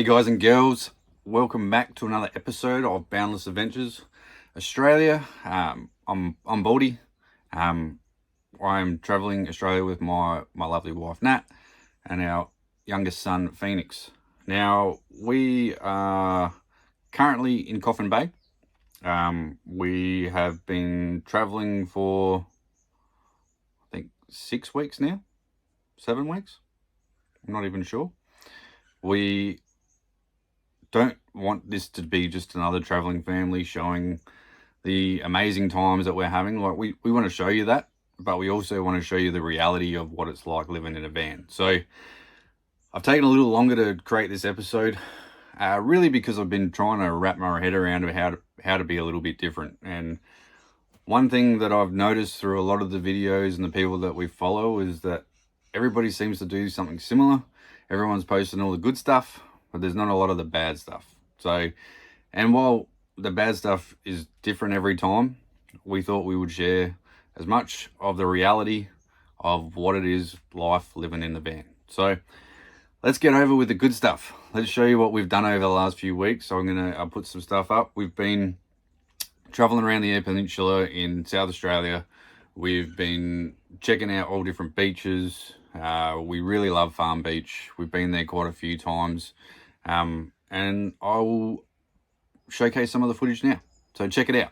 Hey guys and girls, welcome back to another episode of Boundless Adventures Australia. I'm Baldy. I'm traveling Australia with my lovely wife Nat and our youngest son Phoenix. Now we are currently in Coffin Bay. We have been traveling for I think 6 weeks now, 7 weeks. I'm not even sure. We don't want this to be just another traveling family showing the amazing times that we're having. Like we want to show you that, but we also want to show you the reality of what it's like living in a van. So I've taken a little longer to create this episode, really because I've been trying to wrap my head around how to be a little bit different. And one thing that I've noticed through a lot of the videos and the people that we follow is that everybody seems to do something similar. Everyone's posting all the good stuff, but there's not a lot of the bad stuff. So, and while the bad stuff is different every time, we thought we would share as much of the reality of what it is life living in the van. So let's get over with the good stuff. Let's show you what we've done over the last few weeks. So I'll put some stuff up. We've been traveling around the Eyre Peninsula in South Australia. We've been checking out all different beaches. We really love Farm Beach. We've been there quite a few times. And I will showcase some of the footage now. So check it out.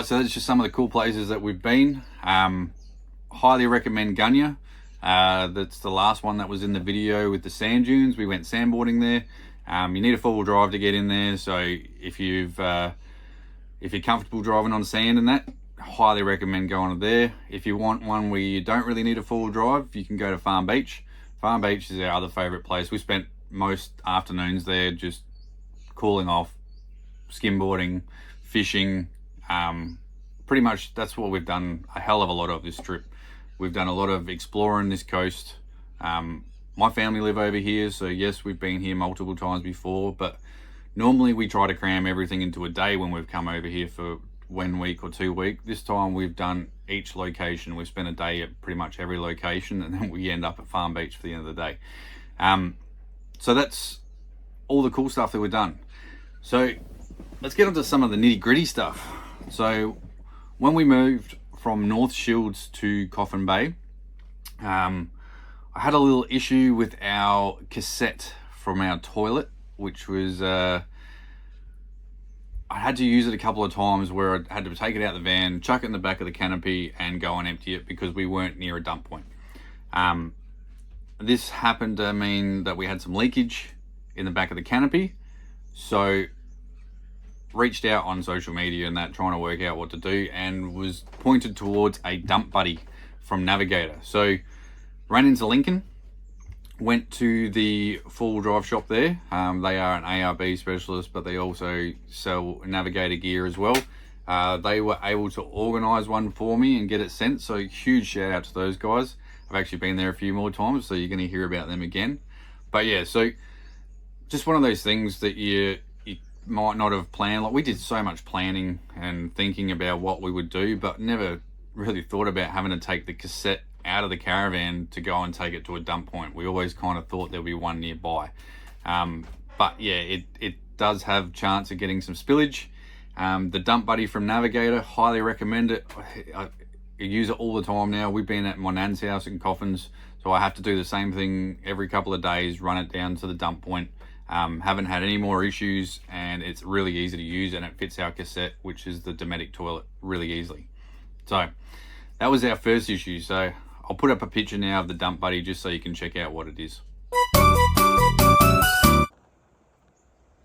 So that's just some of the cool places that we've been. Highly recommend Gunya. That's the last one that was in the video with the sand dunes. We went sandboarding there. You need a four-wheel drive to get in there. So if you're comfortable driving on sand and that, highly recommend going there. If you want one where you don't really need a four-wheel drive, you can go to Farm Beach. Farm Beach is our other favorite place. We spent most afternoons there just cooling off, skimboarding, fishing. Pretty much that's what we've done a hell of a lot of this trip. We've done a lot of exploring this coast. My family live over here, so yes, we've been here multiple times before, but normally we try to cram everything into a day when we've come over here for 1 week or 2 weeks. This time we've done each location. We've spent a day at pretty much every location, and then we end up at Farm Beach for the end of the day. So that's all the cool stuff that we've done. So let's get onto some of the nitty gritty stuff. So when we moved from North Shields to Coffin Bay, I had a little issue with our cassette from our toilet. which was I had to use it a couple of times where I had to take it out of the van, chuck it in the back of the canopy and go and empty it because we weren't near a dump point. This happened to mean that we had some leakage in the back of the canopy, so reached out on social media and that, trying to work out what to do, and was pointed towards a dump buddy from Navigator. So ran into Lincoln, went to the full drive shop there. They are an ARB specialist, but they also sell Navigator gear as well. They were able to organize one for me and get it sent, so huge shout out to those guys. I've actually been there a few more times, so you're going to hear about them again. But yeah, so just one of those things that you might not have planned. Like, we did so much planning and thinking about what we would do, but never really thought about having to take the cassette out of the caravan to go and take it to a dump point. We always kind of thought there'd be one nearby. But yeah, it does have chance of getting some spillage. The dump buddy from Navigator, highly recommend it. I use it all the time now. We've been at my Nans house in Coffins, so I have to do the same thing every couple of days, run it down to the dump point. Haven't had any more issues, and it's really easy to use, and it fits our cassette, which is the Dometic toilet, really easily. So that was our first issue. So I'll put up a picture now of the dump buddy just so you can check out what it is.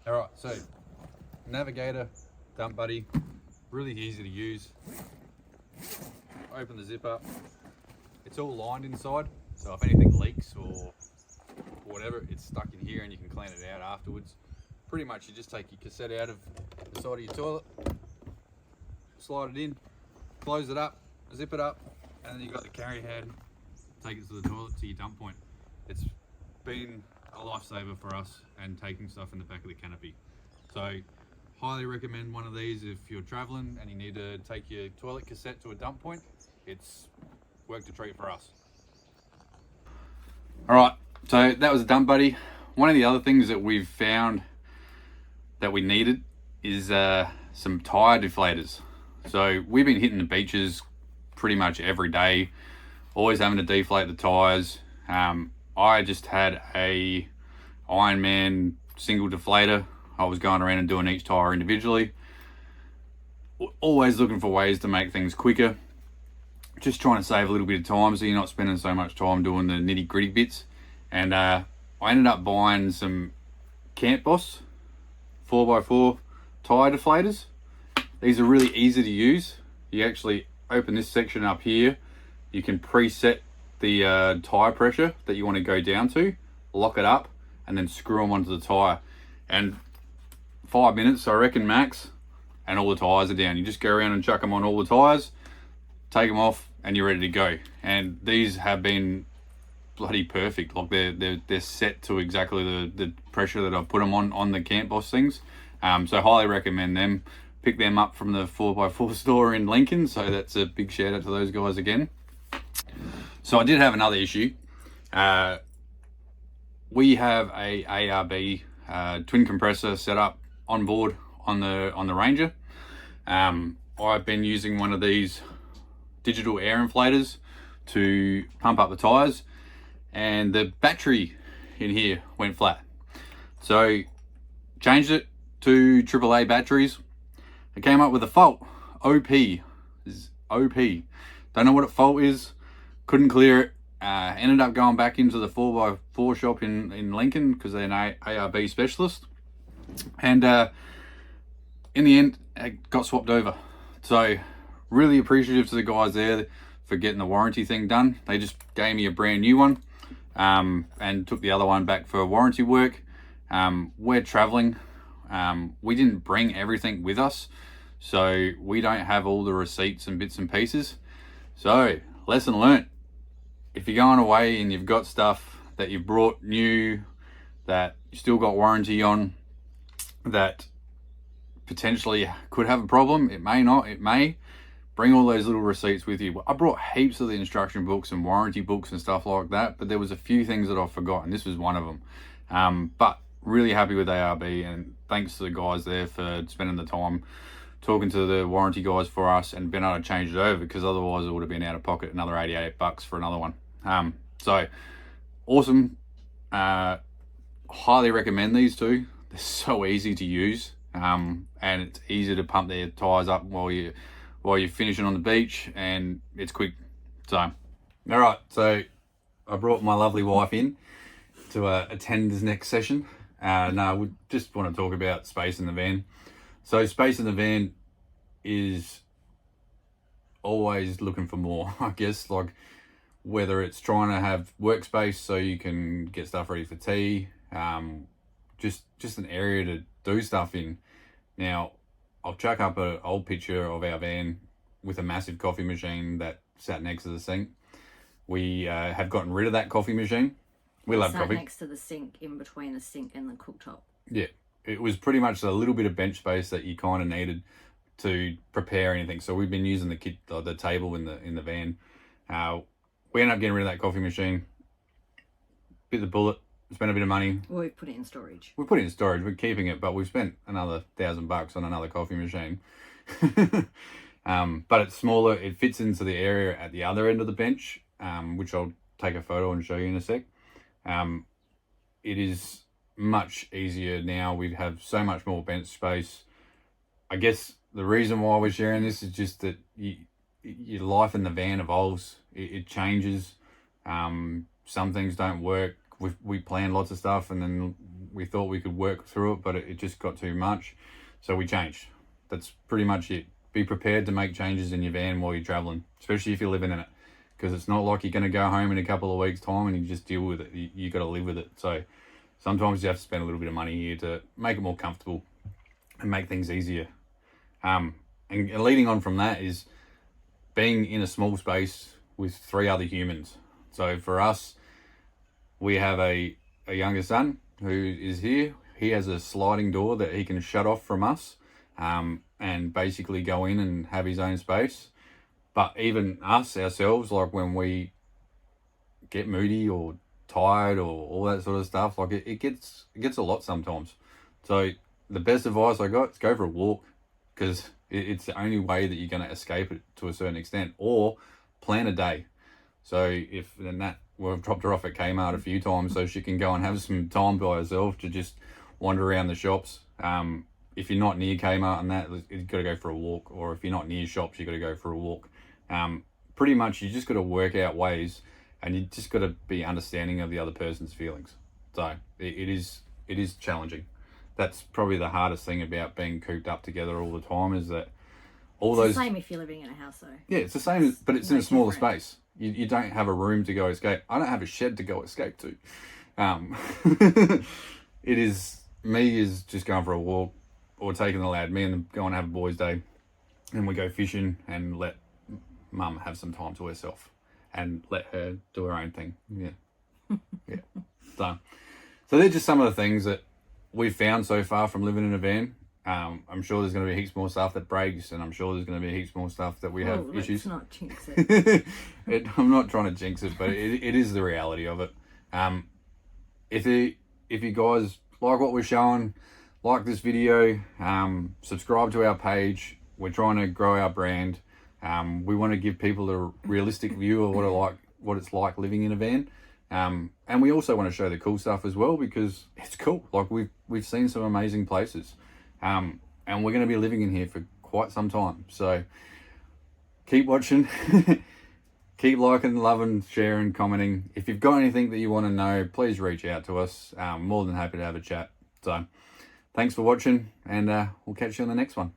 All right, so Navigator dump buddy, really easy to use. Open the zip up. It's all lined inside, so if anything leaks or whatever, it's stuck in here and you can clean it out afterwards. Pretty much you just take your cassette out of the side of your toilet, slide it in, close it up, zip it up, and then you've got the carry hand, take it to the toilet, to your dump point. It's been a lifesaver for us, and taking stuff in the back of the canopy. So highly recommend one of these if you're traveling and you need to take your toilet cassette to a dump point. It's worked a treat for us. All right, so that was a dump buddy. One of the other things that we've found that we needed is some tyre deflators. So we've been hitting the beaches pretty much every day, always having to deflate the tyres. I just had a Ironman single deflator. I was going around and doing each tyre individually. Always looking for ways to make things quicker. Just trying to save a little bit of time so you're not spending so much time doing the nitty gritty bits. And I ended up buying some Campboss 4x4 tyre deflators. These are really easy to use. You actually open this section up here. You can preset the tyre pressure that you want to go down to, lock it up, and then screw them onto the tyre. And 5 minutes, I reckon, max, and all the tyres are down. You just go around and chuck them on all the tyres, take them off, and you're ready to go. And these have been bloody perfect. Like they're set to exactly the pressure that I've put them on the Campboss things. So highly recommend them. Pick them up from the 4x4 store in Lincoln. So that's a big shout out to those guys again. So I did have another issue. We have a ARB twin compressor set up on board on the Ranger. I've been using one of these digital air inflators to pump up the tires, and the battery in here went flat. So changed it to AAA batteries. I came up with a fault. OP. Don't know what a fault is. Couldn't clear it. Ended up going back into the 4x4 shop in Lincoln because they're an ARB specialist. And in the end, it got swapped over. So really appreciative to the guys there for getting the warranty thing done. They just gave me a brand new one and took the other one back for warranty work. We're traveling. We didn't bring everything with us, so we don't have all the receipts and bits and pieces. So lesson learnt. If you're going away and you've got stuff that you've brought new, that you still got warranty on, that potentially could have a problem, it may not, it may, bring all those little receipts with you. I brought heaps of the instruction books and warranty books and stuff like that, but there was a few things that I've forgotten. This was one of them. But really happy with ARB, and thanks to the guys there for spending the time talking to the warranty guys for us and being able to change it over, because otherwise it would have been out of pocket another $88 for another one. So awesome. Highly recommend these two. they're so easy to use, and it's easy to pump their tyres up while you're finishing on the beach, and it's quick. So, all right, so I brought my lovely wife in to attend this next session. No, we just want to talk about space in the van. So space in the van is always looking for more, I guess, like whether it's trying to have workspace so you can get stuff ready for tea, just an area to do stuff in. Now, I'll chuck up an old picture of our van with a massive coffee machine that sat next to the sink. We have gotten rid of that coffee machine. We love coffee. Next to the sink, in between the sink and the cooktop. Yeah, it was pretty much a little bit of bench space that you kind of needed to prepare anything. So we've been using the table in the van. We ended up getting rid of that coffee machine. Bit the bullet. Spent a bit of money. Well, we've put it in storage. We put it in storage. We're keeping it, but we've spent another $1,000 on another coffee machine. But it's smaller. It fits into the area at the other end of the bench, which I'll take a photo and show you in a sec. It is much easier now. We have so much more bench space. I guess the reason why we're sharing this is just that your life in the van evolves. It changes. Some things don't work. We planned lots of stuff, and then we thought we could work through it, but it just got too much. So we changed. That's pretty much it. Be prepared to make changes in your van while you're traveling, especially if you're living in it. Because it's not like you're going to go home in a couple of weeks' time and you just deal with it. You got to live with it. So sometimes you have to spend a little bit of money here to make it more comfortable and make things easier. And leading on from that is being in a small space with 3 other humans. So for us, we have a younger son who is here. He has a sliding door that he can shut off from us, and basically go in and have his own space. But even us, ourselves, like when we get moody or tired or all that sort of stuff, like it gets a lot sometimes. So the best advice I got is go for a walk, because it's the only way that you're going to escape it to a certain extent, or plan a day. So we've dropped her off at Kmart a few times so she can go and have some time by herself to just wander around the shops. If you're not near Kmart and that, you've got to go for a walk. Or if you're not near shops, you've got to go for a walk. Pretty much you just got to work out ways, and you just got to be understanding of the other person's feelings. So it is challenging. That's probably the hardest thing about being cooped up together all the time, is that it's the same if you're living in a house though. Yeah, it's the same, but it's in a smaller space. You don't have a room to go escape. I don't have a shed to go escape to. Me is just going for a walk, or taking the lad. Me and them go and have a boys' day, and we go fishing and let mum have some time to herself and let her do her own thing. Yeah. Yeah. So they're just some of the things that we've found so far from living in a van. I'm sure there's going to be heaps more stuff that breaks, and I'm sure there's going to be heaps more stuff that we have issues. Let's not jinx it. I'm not trying to jinx it, but it is the reality of it. If you guys like what we're showing, like this video, subscribe to our page. We're trying to grow our brand. We want to give people a realistic view of what it's like living in a van. And we also want to show the cool stuff as well, because it's cool. Like we've seen some amazing places. And we're going to be living in here for quite some time. So keep watching, keep liking, loving, sharing, commenting. If you've got anything that you want to know, please reach out to us. More than happy to have a chat. So thanks for watching, and we'll catch you on the next one.